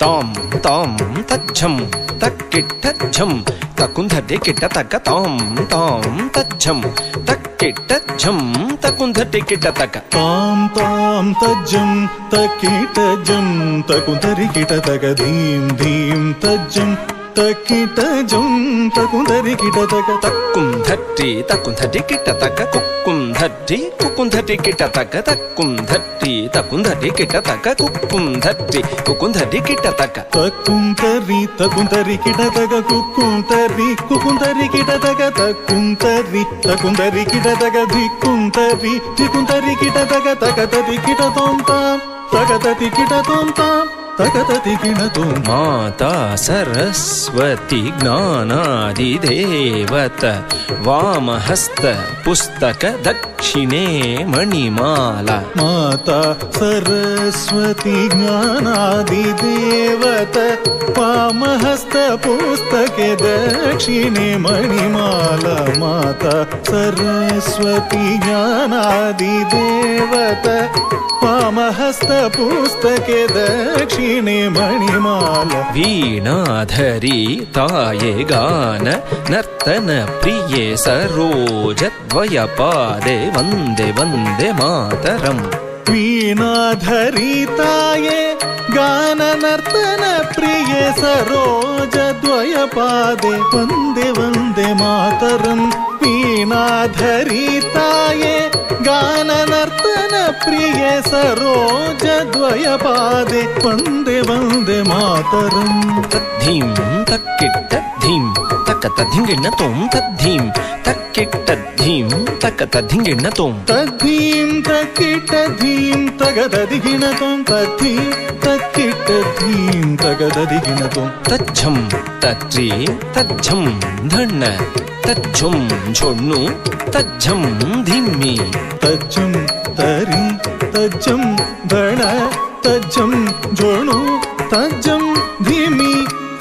तां तां तज्झं तक्किट्टझं तकुन्धटे किट्टतक तां तां तज्झं तक्किट्टझं तकुन्धटे किट्टतक तां तां तज्जं तक्किट्टझं तकुन्धरि किटतक धीं धीं तज्जं तक्किट्टझं तकुन्धरि किटतक तक्कुन्धट्टि तकुन्धटि किट्टतक कुक्कुन्धट्टि कुक्कुन्धटि किट्टतक तक्कुन्धट्टि तकुन्धटि किट्टतक कुक्कुन्धट्टि कुक्कुन्धटि किट्टतक तक्कुन्तरि तकुन्तरि किटतक कुक्कुन्तरि कुक्कुन्तरि किटतक तक्कुन्तरि तकुन्तरि किटतक धिक्कुन्तरि धिक्कुन्तरि किटतक तकतति किटतों तां तकतति किटतों तां तकतति किटतों माता सरस्वती ज्ञानादिदेवत वामहस्त पुस्तक दक्षिणे मणिमाला माता सरस्वती ज्ञानादिदेवत वामहस्त पुस्तके दक्षिणे मणिमाला माता सरस्वती ज्ञानादिदेवत वामहस्त पुस्तके दक्षिणे मणिमाला वीणाधरी ताये गान नर्तन प्रिये सरोजद्वयपादे वन्दे वन्दे मातरम् वीणाधरिताये गान नर्तन प्रिये सरोजद्वयपादे वन्दे वन्दे मातरम् वीणाधरिताये गान नर्तन प्रिये सरोजद्वयपादे वन्दे वन्दे मातरम् तद्धीं तक्किट्टद्धीं तकतधिङ्गिणतों तद्धीं तक्किट्टद्धीं तकतधिङ्गिणतों तद्धीं तक्किट्टद्धीं तगदधिगिणतों तद्धीं तक्किट्टद्धीं तगदधिगिणतों तज्झं तज्जीं तज्झं धण्ण तज्झुं झोण्णु तज्झं धिम्मि तज्जं तरि तज्जं धण तज्जं झोणु तज्जं धीमि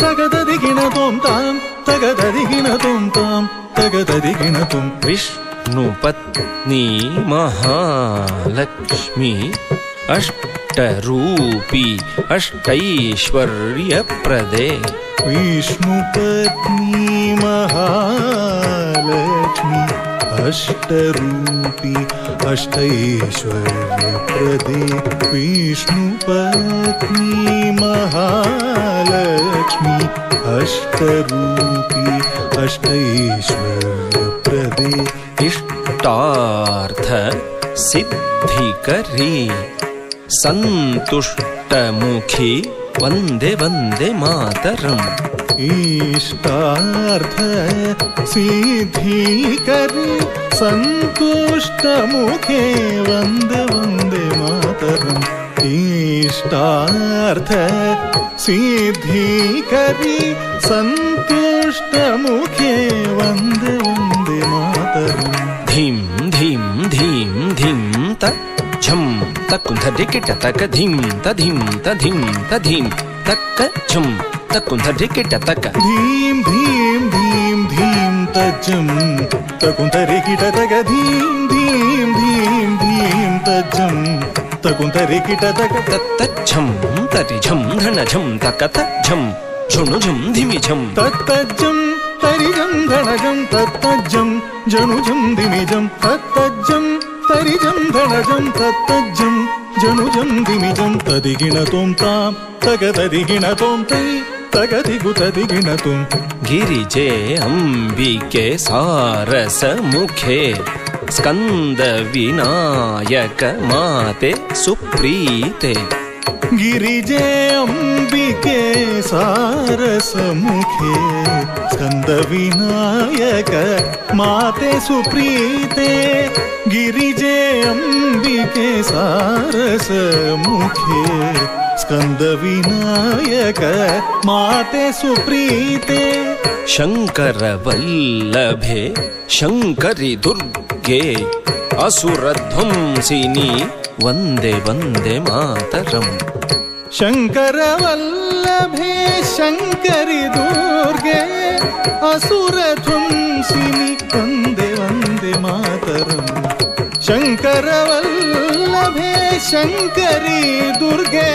तगदधिगिणतों तां तगदधिगिणतों तां तगदधिगिणतों विष्णुपत्नी महालक्ष्मी अष्टरूपी अष्टैश्वर्यप्रदे विष्णुपत्नी महालक्ष्मी अष्टरूपी अष्टैश्वर्यप्रदे विष्णुपत्नी महालक्ष्मी अष्टरूपी अष्टैश्वर्यप्रदे इष्टार्थ सिद्धिकरी सन्तुष्टमुखी वन्दे वन्दे मातरम् इष्टार्थ सिद्धिकरी सन्तुष्टमुखे वन्दे वन्दे मातरम् इष्टार्थ सिद्धिकरी सन्तुष्टमुखे वन्दे वन्दे मातरम् धीं धीं धीं धीं तज्झं तकुन्धटि किट्टतक धीं तधीं तधीं तधीं तक्कझं तकुन्धटि किट्टतक धीं धीं धीं धीं तज्जं तकुन्तरि किटतक धीं धीं धीं धीं तज्जं तकुन्तरि किटतक तत्तज्झं तरिझं धणझं तकतज्झं झुणुझं धिमिझं तत्तज्जं तरिजं धणजं तत्तज्जं जनुजं धिमिजं तत्तज्जं तरिजं धणजं तत्तज्जं जनुजं धिमिजं तदिगिणतों तां तगदधिगिणतों तै तगदिगुतदिगिणतों गिरिजे अंबिके सारसमुखे स्कन्दविनायक माते सुप्रीते गिरिजे अंबिके सारसमुखे स्कन्दविनायक माते सुप्रीते गिरिजे अंबिके सारसमुखे स्कन्दविनायक माते सुप्रीते शङ्करवल्लभे शङ्करि दुर्गे असुरध्वंसिनी वन्दे वन्दे मातरम् शङ्करवल्लभे शङ्करि दुर्गे असुरध्वंसिनी वन्दे वन्दे मातरम् ಶಂಕರವಲ್ಲಭೆ ಶಂಕರಿ ದುರ್ಗೆ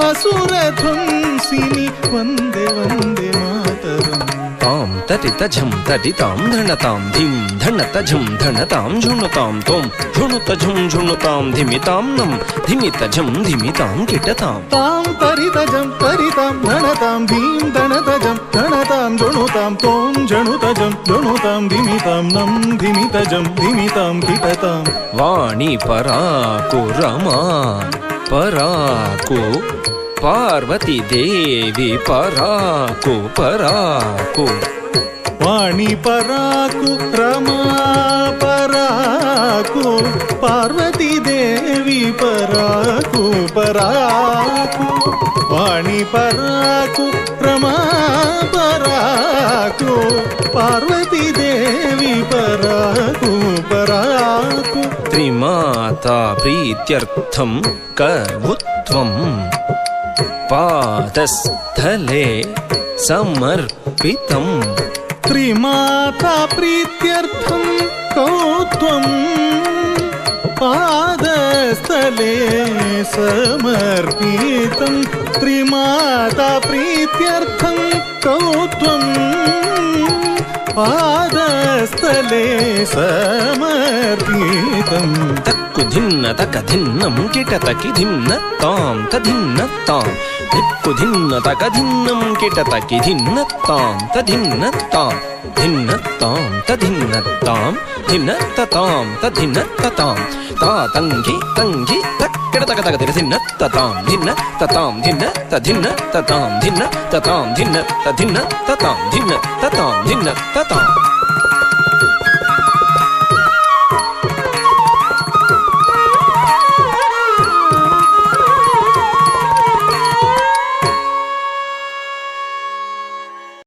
ಅಸುರಧ್ವಂಸಿನಿ ವಂದೇ ವಂದೇ ಮಾತರಂ. ತಾಂ ತಟಿತ ಝಂ ತಟಿತಾಂ ಧಣತಾಂ ಧಿಂ ಧಣತ ಝಂ ಧಣತಾಂ ಝುಣುತಾಂ ತೋಂ ಝುಣುತ ಝುಂ ಝುಣುತಾಂ ಧಿಮಿತಾಂ ನಂ ಧಿಮಿತ ಝಂ ಧಿಮಿತಾಂ ಕಿಟತಾಂ. ತಾಂ ತರಿತ ಜಂ ತರಿತಾಂ ಧಣತಾಂ ಧೀಂ ಧಣತ ಜಂ ಧಣತಾಂ ಝುಣುತಾಂ ತೋಂ ಝಣುತ ಜಂ ಝುಣುತಾಂ ಧಿಮಿತಾಂ ನಂ ಧಿಮಿತ ಜಂ ಧಿಮಿತಾಂ ಕಿಟತಾಂ. ವಾಣಿ ಪರಾಕು ರಮಾ ಪರಾಕು ಪಾರ್ವತಿ ದೇವಿ ಪರಾಕು ಪರಾಕು. ವಾಣಿ ಪರಾಕು ರಮಾ ಪರಾಕು ಪಾರ್ವತಿ ದೇವಿ ಪರಾಕು ಪರಾಕು. ವಾಣಿ ಪರಾಕು ರಮಾ ಪರಾಕು ಪಾರ್ವತಿ ದೇವಿ ಪರಾಕು ಪರಾಕು. ತ್ರಿಮಾತಾ ಪ್ರೀತ್ಯರ್ಥಂ ಕರ್ವುತ್ವಂ ಪಾದಸ್ಥಲೆ ಸಮರ್ಪಿತಂ. ತ್ರಿಮಾತಾ ಪ್ರೀತ್ಯರ್ಥಂ ಕೌತ್ವಂ ಪಾದಸ್ಥಲೆ ಸಮರ್ಪಿತಂ. ತ್ರಿಮಾತಾ ಪ್ರೀತ್ಯರ್ಥಂ ಕೌತ್ವಂ ಪಾದಸ್ಥಲೆ ಸಮರ್ಪಿತಂ. ತಕ್ಕು ಧಿನ್ನ ತಕ ಧಿನ್ನಂ ಕಿಟತಕಿ ಧಿನ್ನ ತಾಂ ತಧಿನ್ನ ತಾಂ. ದಿಕ್ಕು ಧಿನ್ನ ತಕ ಧಿನ್ನಂ ಕಿಟತಕಿ ಧಿನ್ನ ತಾಂ ತಧಿನ್ನ ತಾಂ. ಧಿನ್ನ ತಾಂ ತಧಿನ್ನ ತಾಂ ಧಿನ್ನ ತತಾಂ ತಧಿನ್ನ ತತಾಂ. ತಾ ತಂಗಿ ತಂಗಿ ತಕ್ಕಿಡ ತಕ ತಕ ಧಿನ್ನ ತತಾಂ ಧಿನ್ನ ತತಾಂ ಧಿನ್ನ ತಧಿನ್ನ ತತಾಂ ಧಿನ್ನ ತತಾಂ ಧಿನ್ನ ತಧಿನ್ನ ತತಾಂ ಧಿನ್ನ ತತಾಂ ಧಿನ್ನ ತತಾಂ.